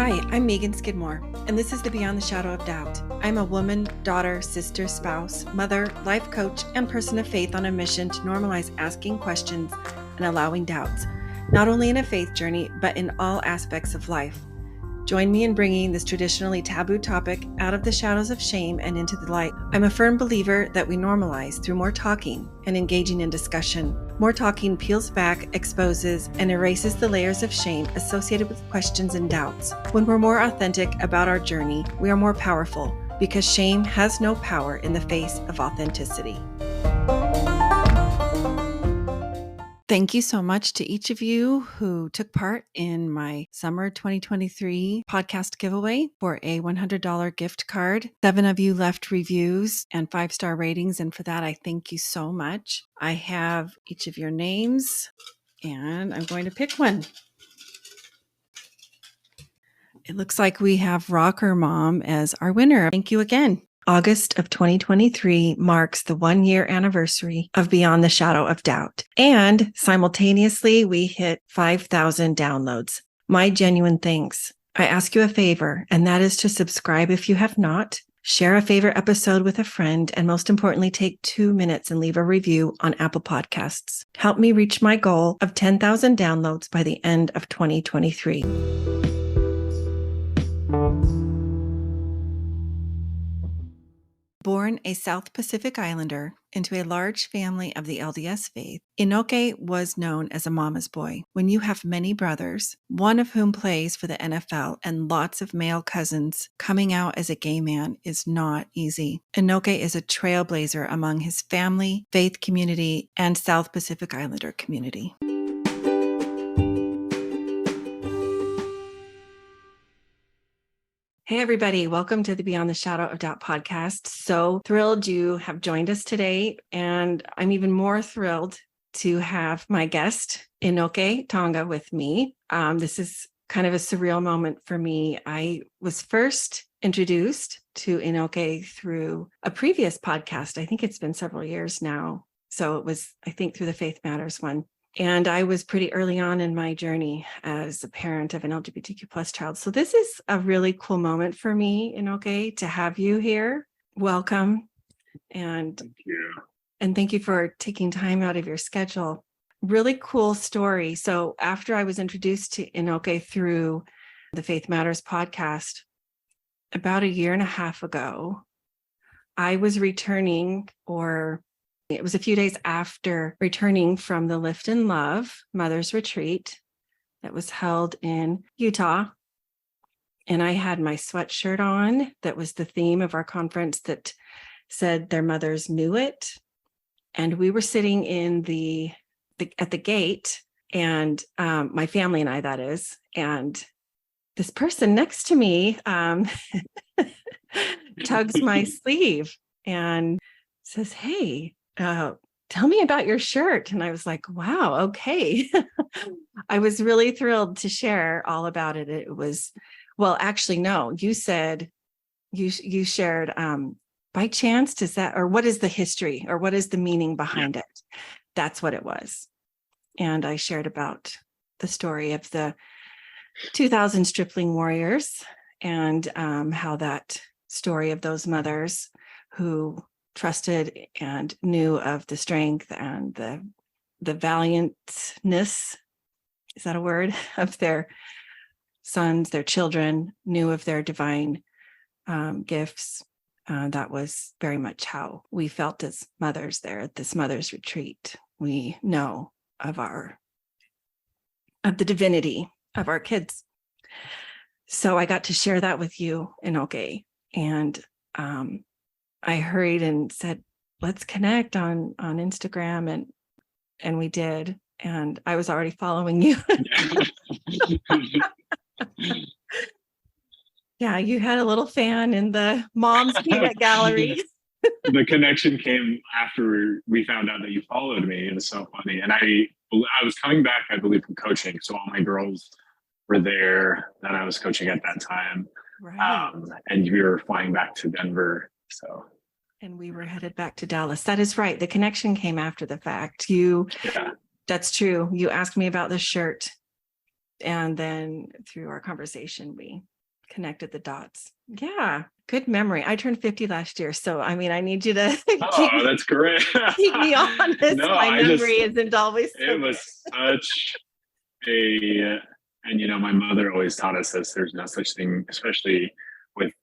Hi, I'm Megan Skidmore, and this is the Beyond the Shadow of Doubt. I'm a woman, daughter, sister, spouse, mother, life coach, and person of faith on a mission to normalize asking questions and allowing doubts, not only in a faith journey, but in all aspects of life. Join me in bringing this traditionally taboo topic out of the shadows of shame and into the light. I'm a firm believer that we normalize through more talking and engaging in discussion. More talking peels back, exposes, and erases the layers of shame associated with questions and doubts. When we're more authentic about our journey, we are more powerful because shame has no power in the face of authenticity. Thank you so much to each of you who took part in my summer 2023 podcast giveaway for a $100 gift card. 7 of you left reviews and 5-star ratings, and for that, I thank you so much. I have each of your names, and I'm going to pick one. It looks like we have Rocker Mom as our winner. Thank you again. August of 2023 marks the 1-year anniversary of Beyond the Shadow of Doubt. And simultaneously, we hit 5,000 downloads. My genuine thanks. I ask you a favor, and that is to subscribe if you have not, share a favorite episode with a friend, and most importantly, take 2 minutes and leave a review on Apple Podcasts. Help me reach my goal of 10,000 downloads by the end of 2023. Born a South Pacific Islander into a large family of the LDS faith, Inoke was known as a mama's boy. When you have many brothers, one of whom plays for the NFL, and lots of male cousins, coming out as a gay man is not easy. Inoke is a trailblazer among his family, faith community, and South Pacific Islander community. Hey, everybody. Welcome to the Beyond the Shadow of Doubt podcast. So thrilled you have joined us today. And I'm even more thrilled to have my guest, Inoke, Tonga, with me. This is kind of a surreal moment for me. I was first introduced to Inoke through a previous podcast. I think it's been several years now. So it was, I think, through the Faith Matters one. And I was pretty early on in my journey as a parent of an LGBTQ plus child. So this is a really cool moment for me, Inoke, to have you here. Welcome. And thank you for taking time out of your schedule. Really cool story. So after I was introduced to Inoke through the Faith Matters podcast, about 1.5 years ago, I was returning, or it was a few days after returning from the Lift in Love Mother's Retreat that was held in Utah. And I had my sweatshirt on that was the theme of our conference that said their mothers knew it. And we were sitting in at the gate, and my family and I, that is, and this person next to me tugs my sleeve and says, "Hey, tell me about your shirt." And I was like, wow, okay. I was really thrilled to share all about it. It was, well, actually, no, you said you shared, by chance, does that, or what is the history, or what is the meaning behind it? That's what it was. And I shared about the story of the 2000 stripling warriors, and how that story of those mothers who trusted and knew of the strength and the valiantness, is that a word, of their sons, their children, knew of their divine gifts. That was very much how we felt as mothers there at this mother's retreat. We know of the divinity of our kids. So I got to share that with you, Inoke, and I hurried and said, let's connect on Instagram. And we did. And I was already following you. Yeah, you had a little fan in the mom's peanut gallery. The connection came after we found out that you followed me. It was so funny. And I was coming back, I believe, from coaching. So all my girls were there that I was coaching at that time. Right. And we were flying back to Denver. And we were headed back to Dallas. That is right. The connection came after the fact. That's true. You asked me about the shirt. And then through our conversation, we connected the dots. Yeah, good memory. I turned 50 last year, so I mean, I need you to Oh, that's great. keep me honest. No, My memory isn't always so it was such a, and my mother always taught us this. There's no such thing, especially with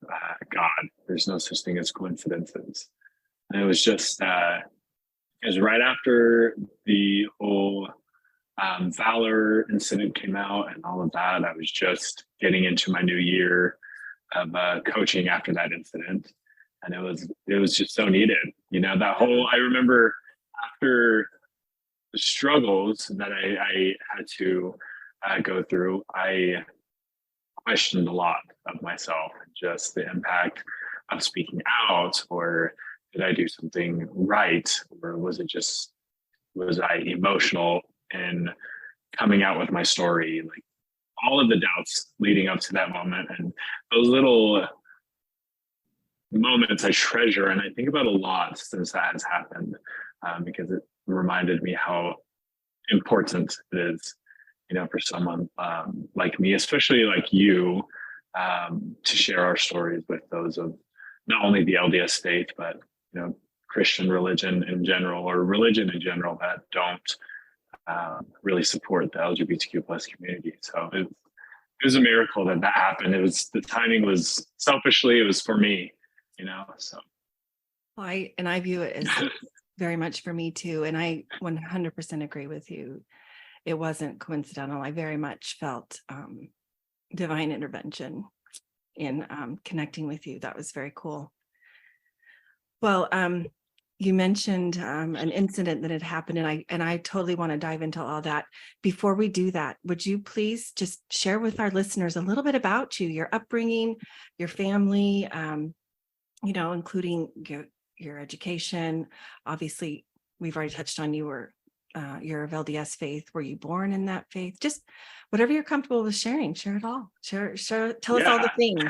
God. There's no such thing as coincidences. And it was just, it was right after the whole Valor incident came out and all of that. I was just getting into my new year of coaching after that incident, and it was just so needed. That whole, I remember after the struggles that I had to go through, I questioned a lot of myself, just the impact of speaking out, or did I do something right, or was I emotional in coming out with my story? Like all of the doubts leading up to that moment, and those little moments I treasure, and I think about a lot since that has happened, because it reminded me how important it is, for someone like me, especially like you, to share our stories with those of not only the LDS faith, but Christian religion in general, or religion in general, that don't really support the LGBTQ plus community. So it was a miracle that happened. The timing was, selfishly, it was for me, so. Well, I view it as very much for me too. And I 100% agree with you. It wasn't coincidental. I very much felt divine intervention in connecting with you. That was very cool. Well, you mentioned an incident that had happened, and I totally want to dive into all that. Before we do that, would you please just share with our listeners a little bit about you, your upbringing, your family, including your education? Obviously, we've already touched on you're of LDS faith. Were you born in that faith? Just whatever you're comfortable with sharing, share it all. Share, tell us all the things.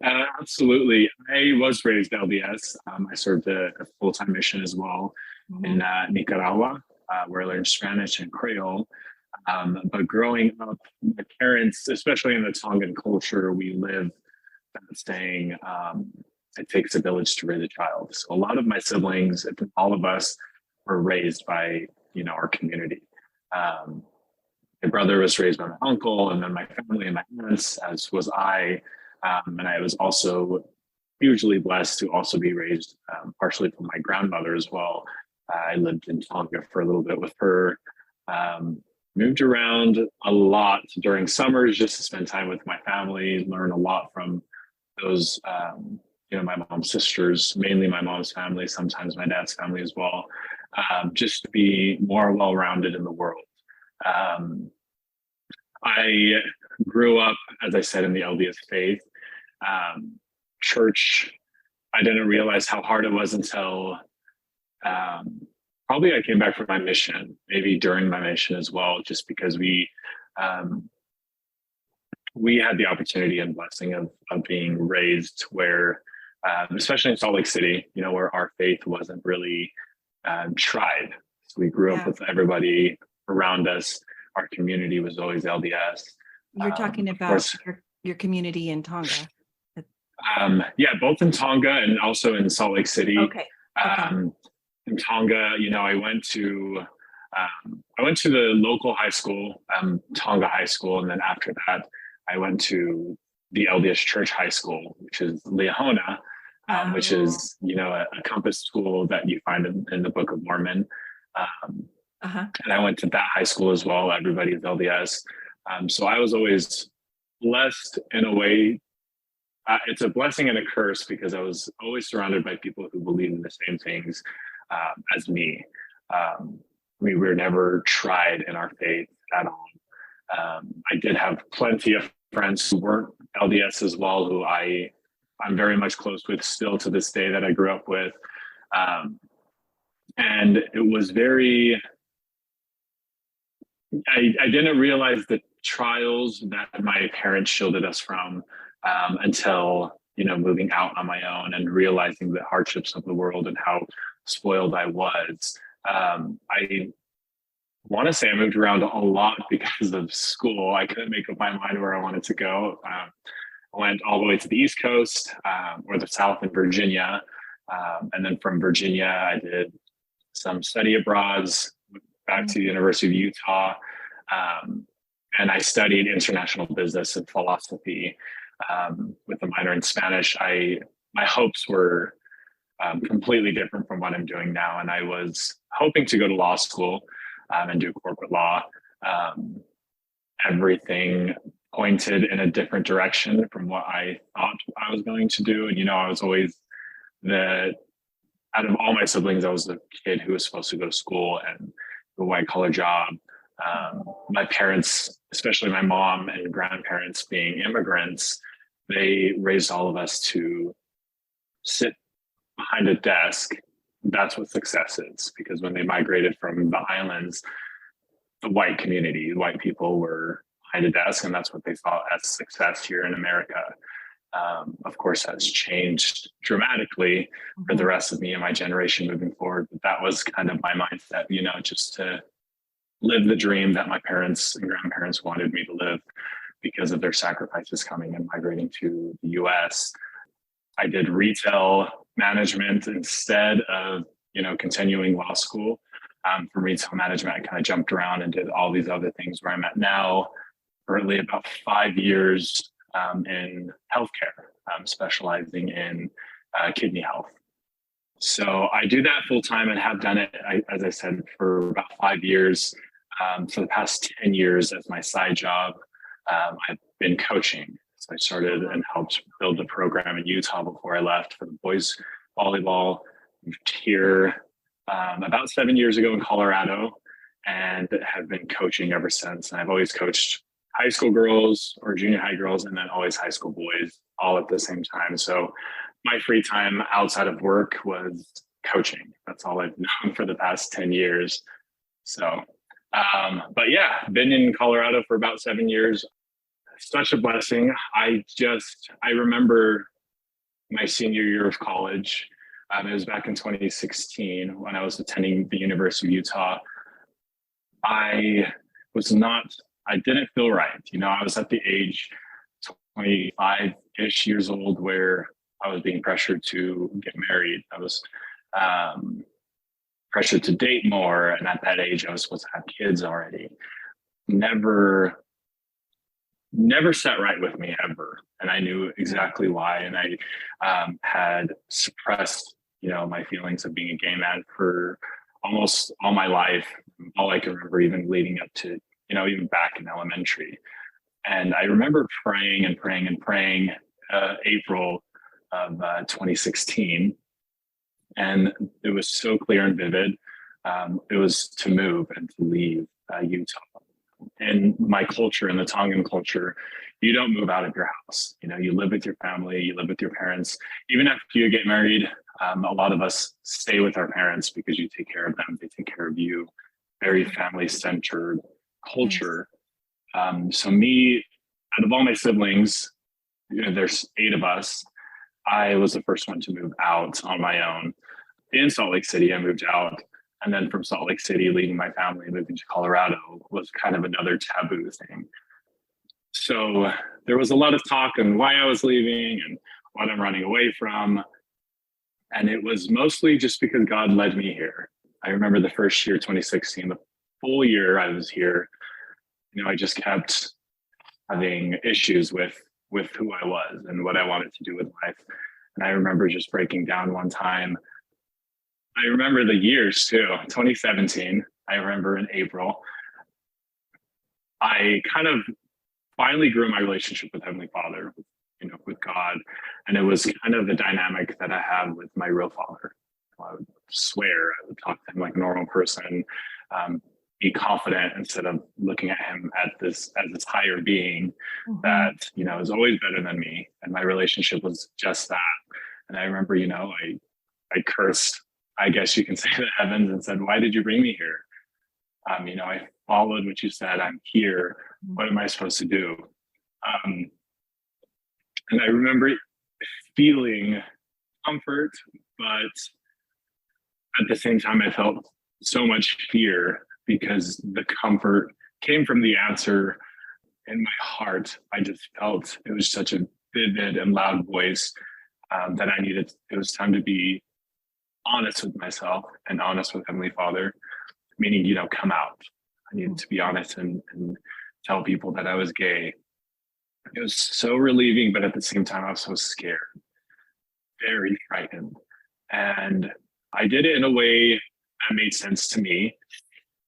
Absolutely. I was raised LDS. I served a full-time mission as well in Nicaragua, where I learned Spanish and Creole. But growing up, my parents, especially in the Tongan culture, we live that saying, it takes a village to raise a child. So a lot of my siblings, if all of us, were raised by, our community. My brother was raised by my uncle, and then my family and my aunts, as was I. And I was also hugely blessed to also be raised partially from my grandmother as well. I lived in Tonga for a little bit with her, moved around a lot during summers just to spend time with my family, learn a lot from those, my mom's sisters, mainly my mom's family, sometimes my dad's family as well, just to be more well-rounded in the world. I grew up, as I said, in the LDS faith. Church, I didn't realize how hard it was until probably I came back from my mission, maybe during my mission as well, just because we had the opportunity and blessing of being raised where, especially in Salt Lake City, where our faith wasn't really tried. So we grew up with everybody around us. Our community was always LDS. You're talking about your community in Tonga. Both in Tonga and also in Salt Lake City. Okay. In Tonga, I went to the local high school, Tonga High School, and then after that, I went to the LDS Church High School, which is Liahona, which is a compass school that you find in the Book of Mormon. And I went to that high school as well. Everybody is LDS. So I was always blessed in a way. It's a blessing and a curse because I was always surrounded by people who believe in the same things as me. We were never tried in our faith at all. I did have plenty of friends who weren't LDS as well, who I'm very much close with still to this day, that I grew up with. And it was very, I didn't realize the trials that my parents shielded us from until, moving out on my own and realizing the hardships of the world and how spoiled I was. I want to say I moved around a lot because of school. I couldn't make up my mind where I wanted to go. I went all the way to the East Coast, or the South in Virginia. And then from Virginia, I did some study abroads back to the University of Utah. And I studied international business and philosophy with a minor in Spanish. My hopes were completely different from what I'm doing now. And I was hoping to go to law school and do corporate law. Everything pointed in a different direction from what I thought I was going to do. And, I was always out of all my siblings, I was the kid who was supposed to go to school and a white collar job. My parents, especially my mom and grandparents being immigrants, they raised all of us to sit behind a desk. That's what success is, because when they migrated from the islands, the white community, white people were behind a desk, and that's what they saw as success here in America. Of course, that's changed dramatically for the rest of me and my generation moving forward. But that was kind of my mindset, just to live the dream that my parents and grandparents wanted me to live because of their sacrifices coming and migrating to the US. I did retail management instead of, continuing law school. From retail management, I kind of jumped around and did all these other things where I'm at now, currently about 5 years in healthcare, specializing in kidney health. So I do that full time and have done it, as I said, for about 5 years. For the past 10 years as my side job, I've been coaching. So I started and helped build the program in Utah before I left for the boys volleyball. Moved here about 7 years ago in Colorado, and have been coaching ever since. And I've always coached high school girls or junior high girls, and then always high school boys all at the same time. So my free time outside of work was coaching. That's all I've known for the past 10 years. So, but yeah, been in Colorado for about 7 years. Such a blessing. I remember my senior year of college. It was back in 2016 when I was attending the University of Utah. I didn't feel right. I was at the age 25-ish years old where I was being pressured to get married. I was pressured to date more. And at that age, I was supposed to have kids already. Never sat right with me ever. And I knew exactly why. And I had suppressed, my feelings of being a gay man for almost all my life. All I can remember, even leading up to, even back in elementary. And I remember praying and praying and praying, April of 2016. And it was so clear and vivid. It was to move and to leave Utah. In my culture, in the Tongan culture, you don't move out of your house. You live with your family, you live with your parents. Even after you get married, a lot of us stay with our parents because you take care of them, they take care of you. Very family-centered culture. So me, out of all my siblings, there's 8 of us. I was the first one to move out on my own. In Salt Lake City, I moved out. And then from Salt Lake City, leaving my family, moving to Colorado was kind of another taboo thing. So there was a lot of talk on why I was leaving and what I'm running away from. And it was mostly just because God led me here. I remember the first year, 2016, the full year I was here, I just kept having issues with who I was and what I wanted to do with life. And I remember just breaking down one time. I remember the years too, 2017, I remember in April, I kind of finally grew my relationship with Heavenly Father, with God. And it was kind of the dynamic that I have with my real father. I would swear, I would talk to him like a normal person, be confident instead of looking at him as this higher being that, is always better than me. And my relationship was just that. And I remember, I cursed, I guess you can say, the heavens and said, why did you bring me here? I followed what you said. I'm here. What am I supposed to do? And I remember feeling comfort, but at the same time, I felt so much fear because the comfort came from the answer in my heart. I just felt it was such a vivid and loud voice that I needed. It was time to be honest with myself and honest with Heavenly Father, meaning, come out. I needed to be honest and tell people that I was gay. It was so relieving, but at the same time, I was so scared, very frightened. And I did it in a way that made sense to me.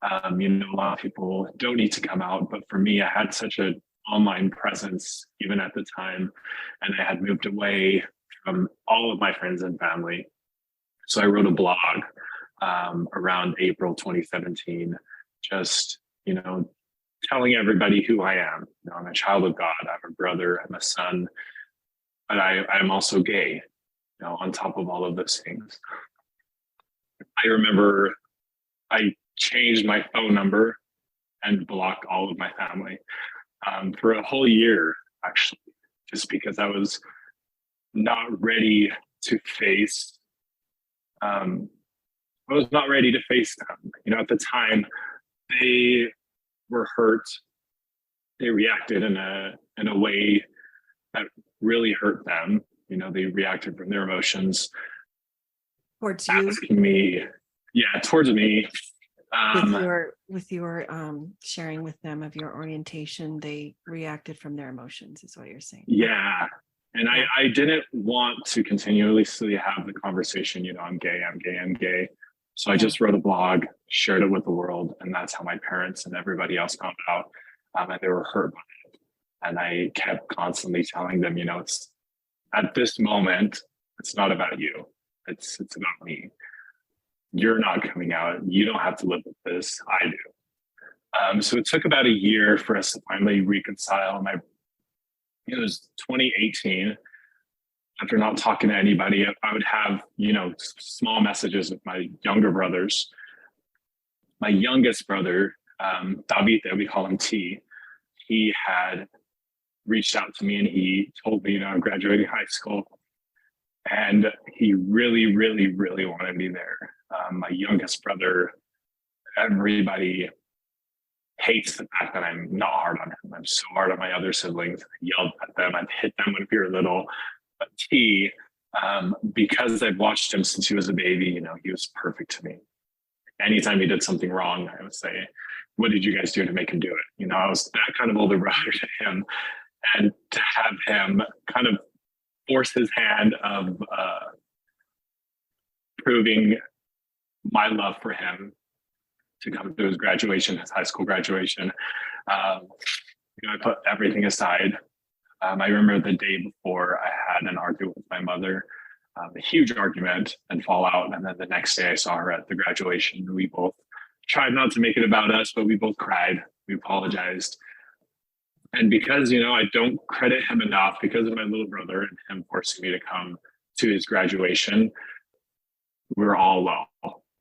A lot of people don't need to come out, but for me, I had such an online presence even at the time, and I had moved away from all of my friends and family. So I wrote a blog around April 2017, just, telling everybody who I am. I'm a child of God, I'm a brother, I'm a son, but I'm also gay, on top of all of those things. I remember I changed my phone number and blocked all of my family for a whole year, actually, just because I was not ready to face. I was not ready to face them. At the time, they were hurt. They reacted in a way that really hurt them. They reacted from their emotions towards you, asking me, towards me. With your sharing with them of your orientation, they reacted from their emotions, is what you're saying. Yeah. And I didn't want to continuously have the conversation, I'm gay. So I just wrote a blog, shared it with the world. And that's how my parents and everybody else found out. And they were hurt by it. And I kept constantly telling them, it's at this moment, it's not about you. It's about me. You're not coming out. You don't have to live with this. I do. So it took about a year for us to finally reconcile. It was 2018. After not talking to anybody, I would have, small messages with my younger brothers. My youngest brother, David, we call him T, he had reached out to me and he told me, I'm graduating high school. And he really, really, really wanted me there. My youngest brother, everybody hates the fact that I'm not hard on him. I'm so hard on my other siblings. I yelled at them. I've hit them when we were little. But T, because I've watched him since he was a baby, he was perfect to me. Anytime he did something wrong, I would say, what did you guys do to make him do it? I was that kind of older brother to him. And to have him kind of force his hand of proving my love for him to come to his graduation, his high school graduation. I put everything aside. I remember the day before I had an argument with my mother, a huge argument and fallout. And then the next day I saw her at the graduation. We both tried not to make it about us, but we both cried. We apologized. And because, I don't credit him enough because of my little brother and him forcing me to come to his graduation, we were all low.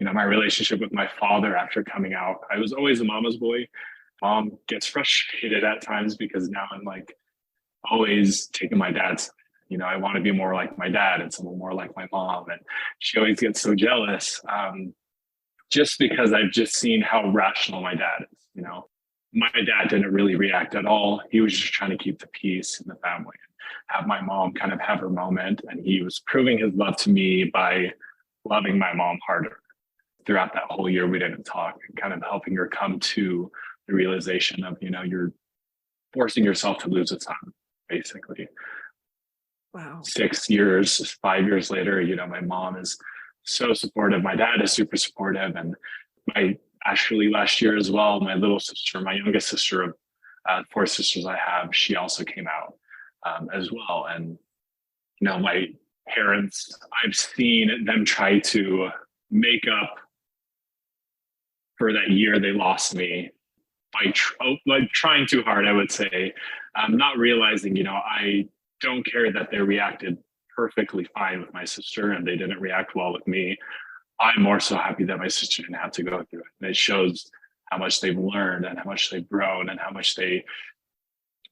My relationship with my father after coming out, I was always a mama's boy. Mom gets frustrated at times because now I'm always taking my dad's side. I want to be more like my dad and someone more like my mom. And she always gets so jealous just because I've just seen how rational my dad is. My dad didn't really react at all. He was just trying to keep the peace in the family, have my mom kind of have her moment. And he was proving his love to me by loving my mom harder. Throughout that whole year, we didn't talk, and kind of helping her come to the realization of, you're forcing yourself to lose a son, basically. Wow. 5 years later, my mom is so supportive. My dad is super supportive. And actually last year as well, my little sister, my youngest sister of 4 sisters I have, she also came out as well. And, my parents, I've seen them try to make up for that year they lost me by trying too hard, I would say, not realizing, I don't care that they reacted perfectly fine with my sister and they didn't react well with me. I'm more so happy that my sister didn't have to go through it. And it shows how much they've learned and how much they've grown and how much they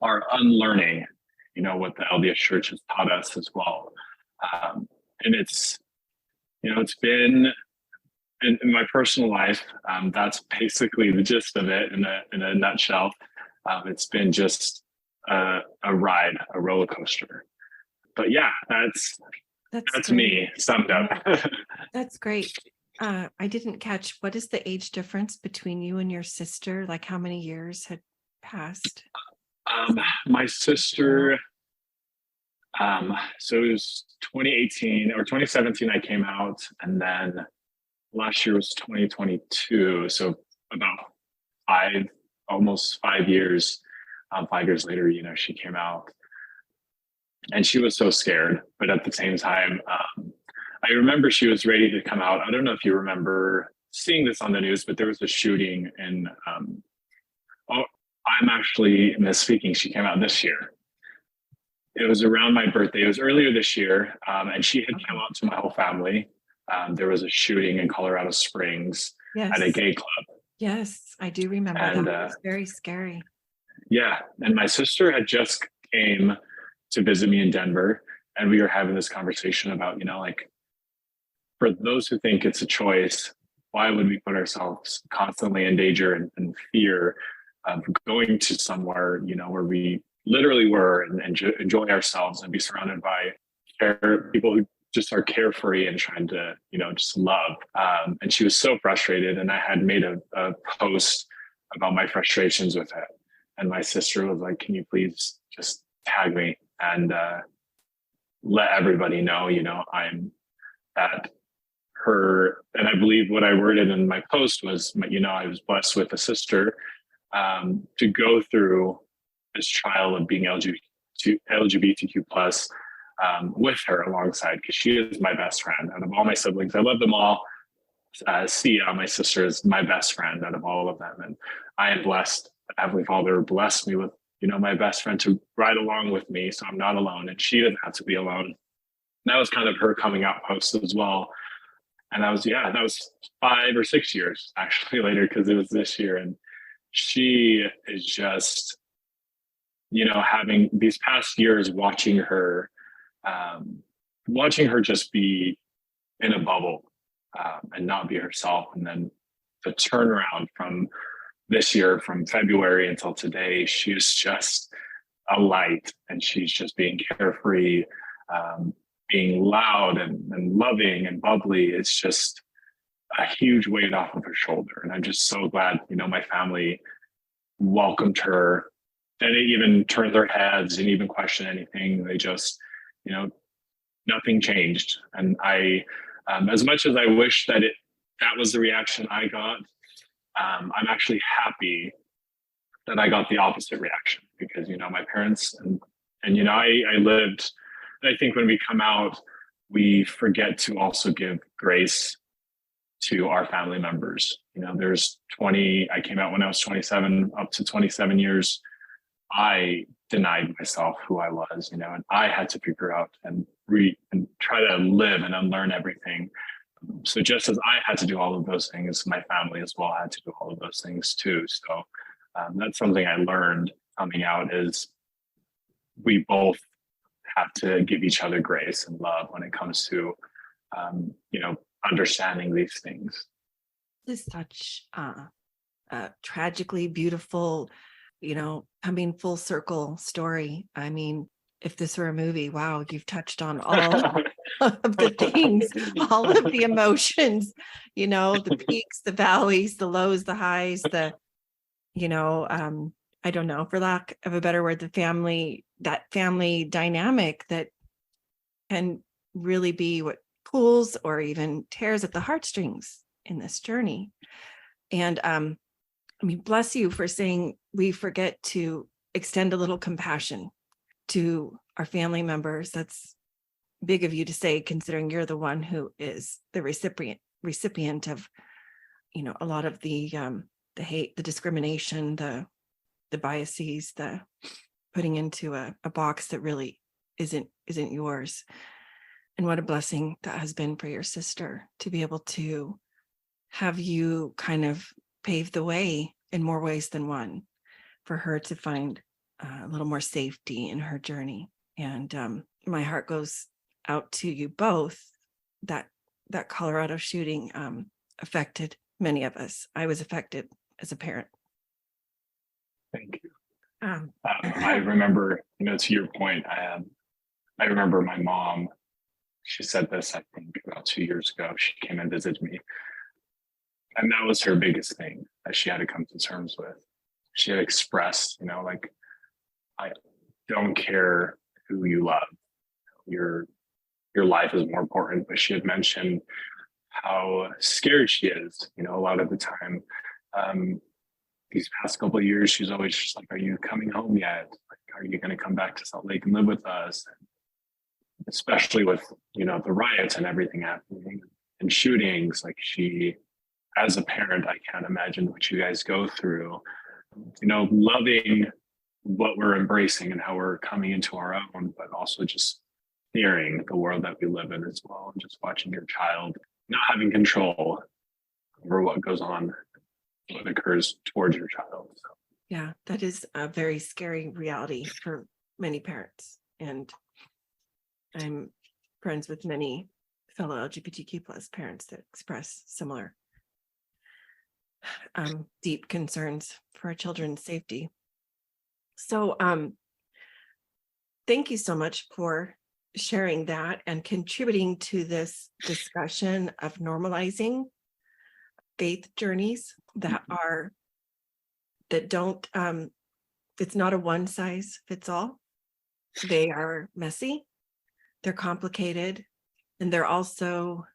are unlearning, what the LDS Church has taught us as well. And it's been in my personal life, that's basically the gist of it in a nutshell. It's been just a ride, a roller coaster. But yeah, that's great. me summed up. That's great. I didn't catch, what is the age difference between you and your sister? Like how many years had passed? My sister, so it was 2018 or 2017 I came out, and then last year was 2022. So about almost 5 years. 5 years later, she came out, and she was so scared. But at the same time, I remember she was ready to come out. I don't know if you remember seeing this on the news, but there was a shooting in. Oh, I'm actually misspeaking. She came out this year. It was around my birthday. It was earlier this year, and she had come out to my whole family. There was a shooting in Colorado Springs at a gay club. Yes, I do remember that. It was very scary. Yeah, and my sister had just came to visit me in Denver, and we were having this conversation about, like, for those who think it's a choice, why would we put ourselves constantly in danger and fear of going to somewhere, where we literally were and enjoy ourselves and be surrounded by people who just are carefree and trying to, just love. And she was so frustrated, and I had made a post about my frustrations with it. And my sister was like, can you please just tag me and let everybody know, I'm at her. And I believe what I worded in my post was, I was blessed with a sister to go through this trial of being LGBTQ plus with her alongside, because she is my best friend out of all my siblings. I love them all. Sia, my sister, is my best friend out of all of them. And I am blessed. Heavenly Father blessed me with, my best friend to ride along with me. So I'm not alone, and she didn't have to be alone. And that was kind of her coming out post as well. And that was 5 or 6 years actually later, because it was this year. And she is just, having these past years watching her just be in a bubble and not be herself. And then the turnaround from this year, from February until today, she's just a light, and she's just being carefree, being loud and loving and bubbly. It's just a huge weight off of her shoulder. And I'm just so glad, my family welcomed her. They didn't even turn their heads and even question anything. They just, nothing changed. And I, as much as I wish that that was the reaction I got, I'm actually happy that I got the opposite reaction, because, my parents and I lived, I think when we come out, we forget to also give grace to our family members. I came out when I was 27, up to 27 years. I denied myself who I was, and I had to figure out and try to live and unlearn everything. So just as I had to do all of those things, my family as well had to do all of those things too. So that's something I learned coming out, is we both have to give each other grace and love when it comes to, understanding these things. This is such a tragically beautiful, coming full circle story. I mean, if this were a movie, wow, you've touched on all of the things, all of the emotions, the peaks, the valleys, the lows, the highs, I don't know, for lack of a better word, that family dynamic that can really be what pulls or even tears at the heartstrings in this journey. And bless you for saying we forget to extend a little compassion to our family members. That's big of you to say, considering you're the one who is the recipient of, a lot of the hate, the discrimination, the biases, the putting into a box that really isn't yours. And what a blessing that has been for your sister to be able to have you kind of pave the way in more ways than one for her to find a little more safety in her journey. And my heart goes out to you both. That Colorado shooting affected many of us. I was affected as a parent. Thank you. I remember, to your point, I remember my mom, she said this, I think about 2 years ago. She came and visited me. And that was her biggest thing that she had to come to terms with. She had expressed, like, I don't care who you love. Your life is more important. But she had mentioned how scared she is, a lot of the time. These past couple of years, she's always just like, are you coming home yet? Like, are you going to come back to Salt Lake and live with us? Especially with, the riots and everything happening and shootings, like as a parent, I can't imagine what you guys go through, loving what we're embracing and how we're coming into our own, but also just fearing the world that we live in as well. And just watching your child not having control over what goes on, what occurs towards your child. So. Yeah, that is a very scary reality for many parents. And I'm friends with many fellow LGBTQ plus parents that express similar deep concerns for our children's safety. So thank you so much for sharing that and contributing to this discussion of normalizing faith journeys that don't, it's not a one size fits all. They are messy, they're complicated, and they're also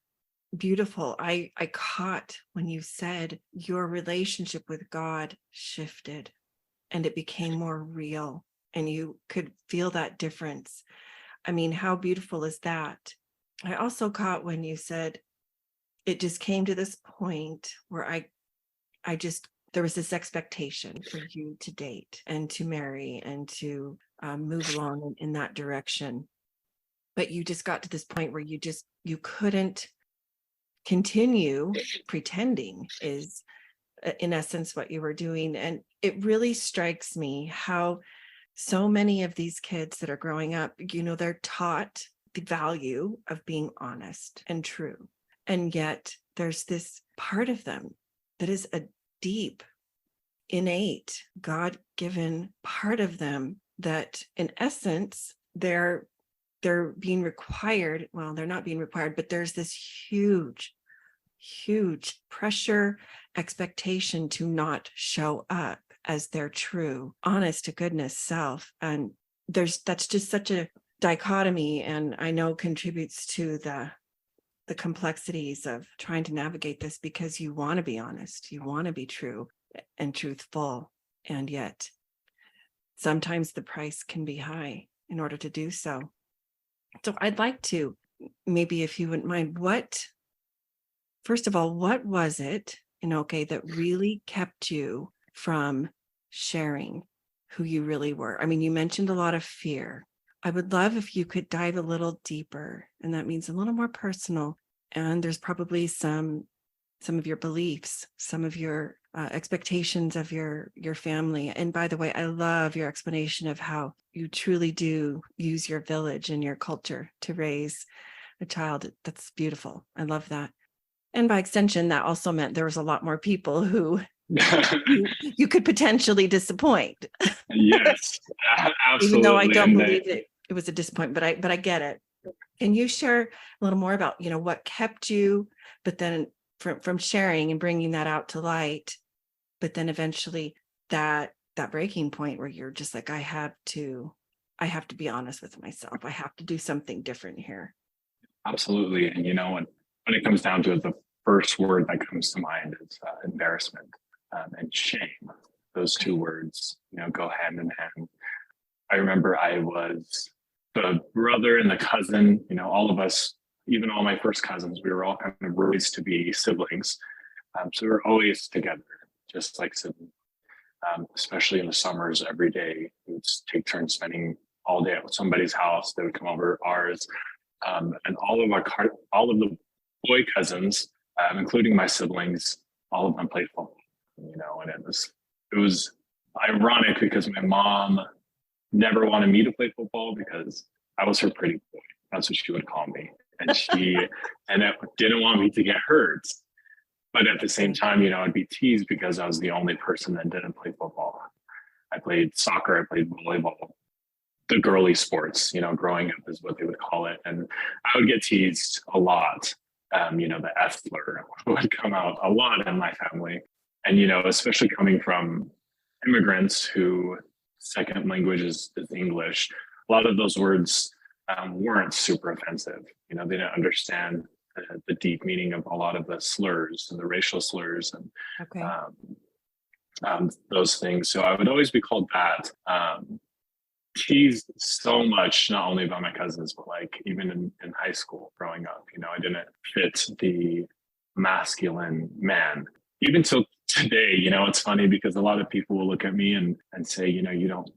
beautiful. I caught when you said your relationship with God shifted and it became more real and you could feel that difference. I mean, how beautiful is that? I also caught when you said it just came to this point where there was this expectation for you to date and to marry and to move along in that direction. But you just got to this point where you couldn't continue pretending is in essence what you were doing. And it really strikes me how so many of these kids that are growing up, they're taught the value of being honest and true. And yet there's this part of them that is a deep, innate, God-given part of them that in essence, they're being required. Well, they're not being required, but there's this huge pressure, expectation to not show up as their true, honest to goodness self. And that's just such a dichotomy, and I know contributes to the complexities of trying to navigate this, because you want to be honest, you want to be true and truthful, and yet sometimes the price can be high in order to do so. So I'd like to, maybe if you wouldn't mind, first of all, what was it, Inoke, that really kept you from sharing who you really were? I mean, you mentioned a lot of fear. I would love if you could dive a little deeper, and that means a little more personal. And there's probably some of your beliefs, some of your expectations of your family. And by the way, I love your explanation of how you truly do use your village and your culture to raise a child. That's beautiful. I love that. And by extension, that also meant there was a lot more people who you could potentially disappoint. Yes, absolutely. Even though I don't believe it was a disappointment, but I get it. Can you share a little more about, what kept you, but then from sharing and bringing that out to light, but then eventually that breaking point where you're just like, I have to be honest with myself. I have to do something different here. Absolutely. And when it comes down to it, the first word that comes to mind is embarrassment and shame. Those two words, go hand in hand. I remember I was the brother and the cousin, all of us, even all my first cousins, we were all kind of raised to be siblings. So we were always together, just like siblings. Especially in the summers, every day we would take turns spending all day at somebody's house. They would come over ours, and all of the boy cousins, including my siblings, all of them played football. And it was ironic because my mom never wanted me to play football because I was her pretty boy. That's what she would call me, and she didn't want me to get hurt. But at the same time, I'd be teased because I was the only person that didn't play football. I played soccer, I played volleyball. the girly sports, growing up is what they would call it. And I would get teased a lot. The F slur would come out a lot in my family. And, especially coming from immigrants who second language is English, a lot of those words weren't super offensive. They didn't understand the deep meaning of a lot of the slurs and the racial slurs and Okay. those things. So I would always be called that. Teased so much, not only by my cousins, but like even in high school growing up, I didn't fit the masculine man. Even till today, it's funny because a lot of people will look at me and say, you don't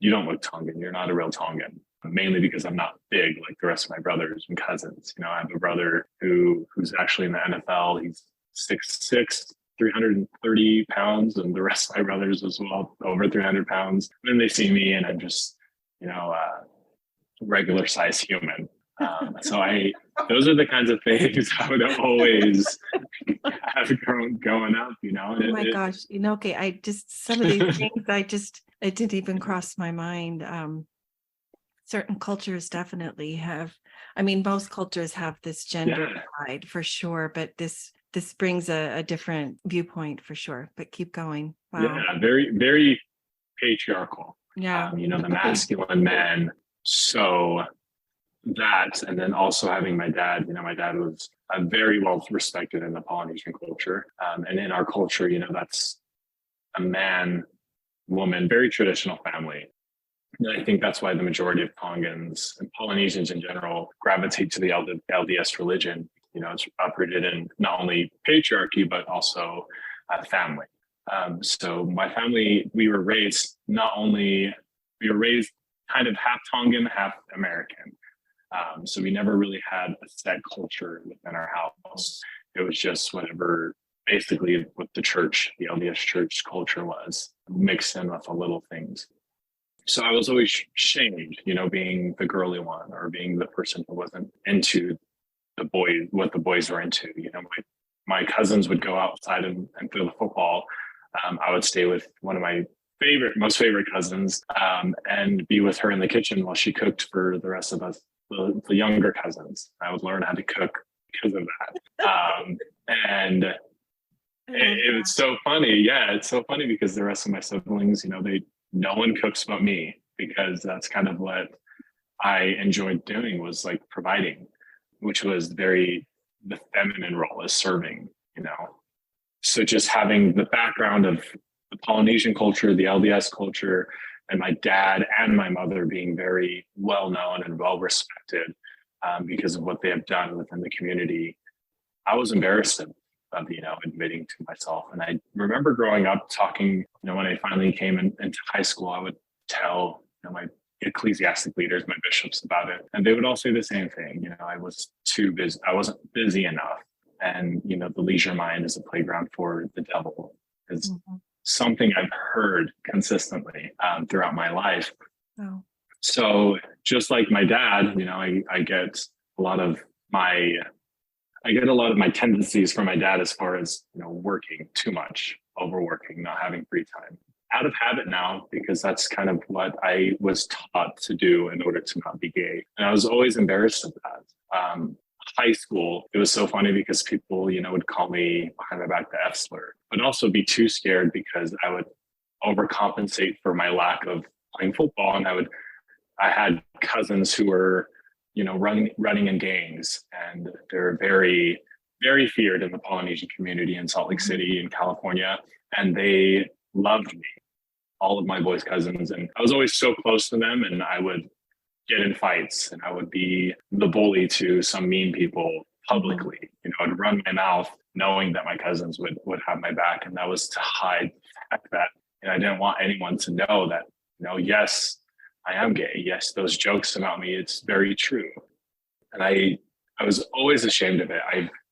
look Tongan. You're not a real Tongan. Mainly because I'm not big like the rest of my brothers and cousins. I have a brother who's actually in the NFL. He's 6'6", 330 pounds, and the rest of my brothers as well, over 300 pounds. And then they see me and I'm just, regular size human. So those are the kinds of things I would always have growing up, Oh my gosh, okay. Some of these things, it didn't even cross my mind. Certain cultures definitely have, most cultures have this gender divide for sure, but this brings a different viewpoint for sure, but keep going. Wow. Yeah, very, very patriarchal. Yeah. The masculine man. So that, and then also having my dad, my dad was very well respected in the Polynesian culture. And in our culture, that's a man, woman, very traditional family. And I think that's why the majority of Tongans and Polynesians in general gravitate to the LDS religion. It's uprooted in not only patriarchy, but also family. So my family, we were raised kind of half Tongan, half American. So we never really had a set culture within our house. It was just whatever, basically what the church, the LDS church culture was, mixed in with the little things. So I was always shamed, being the girly one or being the person who wasn't into what the boys were into. My cousins would go outside and throw the football. I would stay with one of my most favorite cousins and be with her in the kitchen while she cooked for the rest of us, the younger cousins. I would learn how to cook because of that. And it was so funny. Yeah, it's so funny because the rest of my siblings, no one cooks but me, because that's kind of what I enjoyed doing, was like providing, which was the feminine role, is serving, So just having the background of the Polynesian culture, the LDS culture, and my dad and my mother being very well known and well respected because of what they have done within the community, I was embarrassed of admitting to myself. And I remember growing up talking, when I finally came into high school, I would tell my ecclesiastic leaders, my bishops, about it, and they would all say the same thing. I was too busy. I wasn't busy enough. And the leisure mind is a playground for the devil, is something I've heard consistently throughout my life. Oh. So just like my dad, I get a lot of my tendencies from my dad as far as, working too much, overworking, not having free time, out of habit now, because that's kind of what I was taught to do in order to not be gay. And I was always embarrassed of that. High school, it was so funny because people, would call me behind my back the F slur, but also be too scared because I would overcompensate for my lack of playing football. And I had cousins who were, running in gangs, and they're very, very feared in the Polynesian community in Salt Lake City in California. And they loved me, all of my boys' cousins. And I was always so close to them, and I would get in fights, and I would be the bully to some mean people publicly. I'd run my mouth knowing that my cousins would have my back. And that was to hide the fact that I didn't want anyone to know that, yes, I am gay. Yes, those jokes about me, it's very true. And I was always ashamed of it.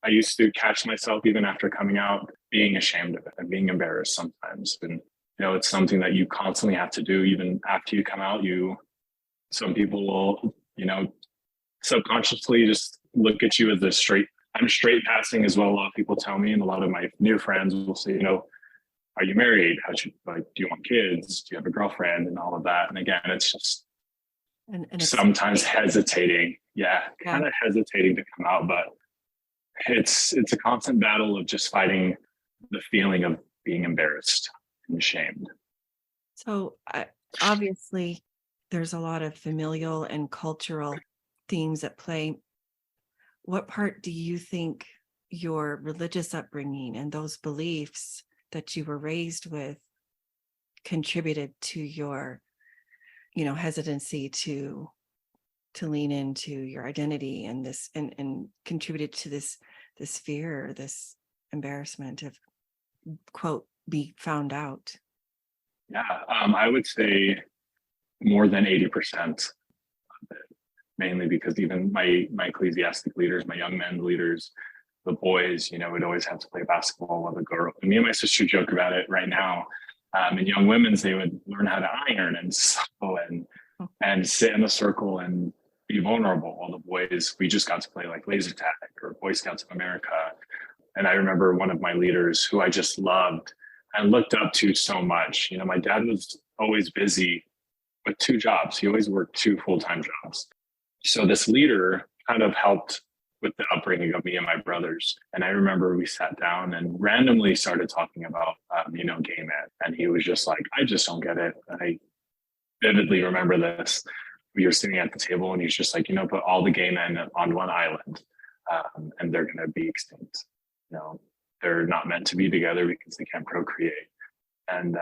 I used to catch myself, even after coming out, being ashamed of it and being embarrassed sometimes. And, it's something that you constantly have to do. Even after you come out, some people will, subconsciously just look at you as I'm straight passing as well. A lot of people tell me, and a lot of my new friends will say, are you married? Do you want kids? Do you have a girlfriend? And all of that. And again, it's just and sometimes hesitating. Yeah. Kind of hesitating to come out, but it's a constant battle of just fighting the feeling of being embarrassed and ashamed. So obviously, there's a lot of familial and cultural themes at play. What part do you think your religious upbringing and those beliefs that you were raised with contributed to your, hesitancy to lean into your identity and this and contributed to this fear, this embarrassment of, quote, be found out? Yeah, I would say more than 80%, mainly because even my ecclesiastic leaders, my young men leaders, the boys, would always have to play basketball while the girl. And me and my sister joke about it right now. In young women's, they would learn how to iron and sew and sit in a circle and be vulnerable. While the boys, we just got to play like laser tag or Boy Scouts of America. And I remember one of my leaders who I just loved and looked up to so much. My dad was always busy with 2 jobs. He always worked 2 full-time jobs. So this leader kind of helped with the upbringing of me and my brothers. And I remember we sat down and randomly started talking about, gay men. And he was just like, I just don't get it. And I vividly remember this. We were sitting at the table and he's just like, put all the gay men on one island and they're going to be extinct. They're not meant to be together because they can't procreate. And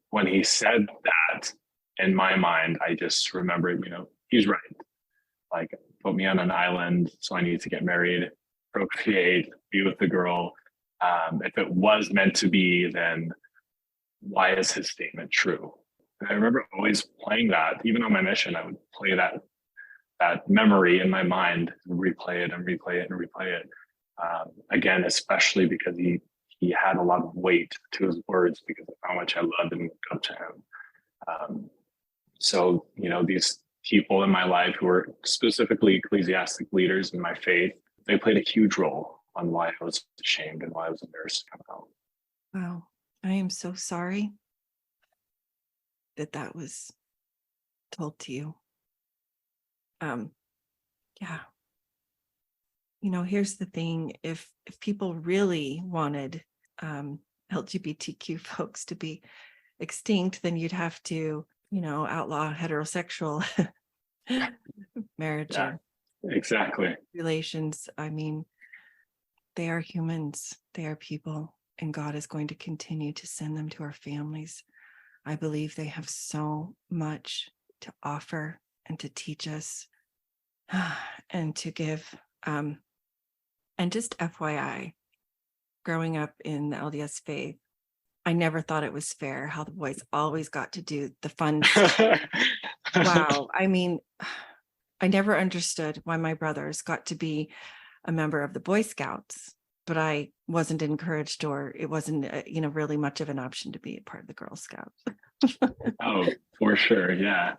when he said that, in my mind, I just remembered, he's right. Like, put me on an island, so I need to get married, procreate, be with the girl. If it was meant to be, then why is his statement true? And I remember always playing that. Even on my mission, I would play that memory in my mind, and replay it and replay it and replay it. Again, especially because he had a lot of weight to his words because of how much I loved and looked up to him. So, these people in my life who were specifically ecclesiastic leaders in my faith, they played a huge role on why I was ashamed and why I was embarrassed to come out. Wow. I am so sorry that was told to you. Yeah. Here's the thing. If people really wanted LGBTQ folks to be extinct, then you'd have to, outlaw heterosexual marriage. Yeah, exactly. Relations. I mean, they are humans. They are people, and God is going to continue to send them to our families. I believe they have so much to offer and to teach us and to give. And just FYI, growing up in the LDS faith, I never thought it was fair how the boys always got to do the fun stuff. Wow. I mean, I never understood why my brothers got to be a member of the Boy Scouts, but I wasn't encouraged, or it wasn't, really much of an option to be a part of the Girl Scouts. Oh, for sure. Yeah.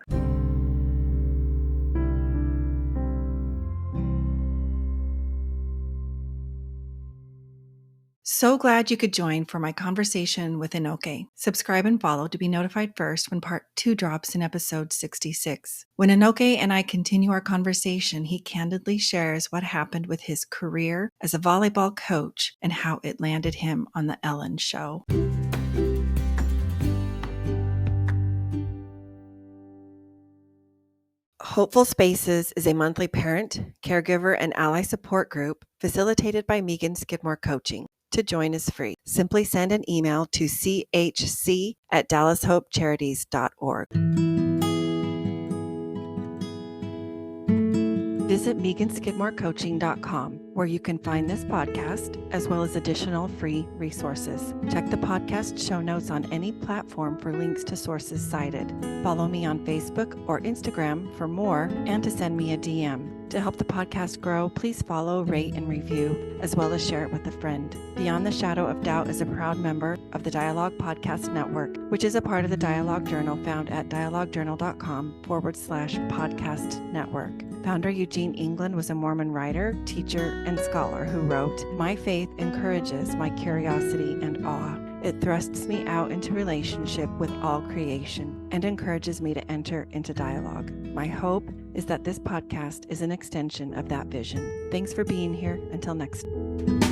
So glad you could join for my conversation with Inoke. Subscribe and follow to be notified first when part 2 drops in episode 66. When Inoke and I continue our conversation, he candidly shares what happened with his career as a volleyball coach and how it landed him on the Ellen Show. Hopeful Spaces is a monthly parent, caregiver, and ally support group facilitated by Megan Skidmore Coaching. To join is free. Simply send an email to chc@dallashopecharities.org. Visit meganskidmorecoaching.com, where you can find this podcast as well as additional free resources. Check the podcast show notes on any platform for links to sources cited. Follow me on Facebook or Instagram for more and to send me a DM. To help the podcast grow, please follow, rate, and review, as well as share it with a friend. Beyond the Shadow of Doubt is a proud member of the Dialogue Podcast Network, which is a part of the Dialogue Journal found at dialoguejournal.com/podcast network. Founder Eugene England was a Mormon writer, teacher, and scholar who wrote, "My faith encourages my curiosity and awe." It thrusts me out into relationship with all creation and encourages me to enter into dialogue. My hope is that this podcast is an extension of that vision. Thanks for being here. Until next time.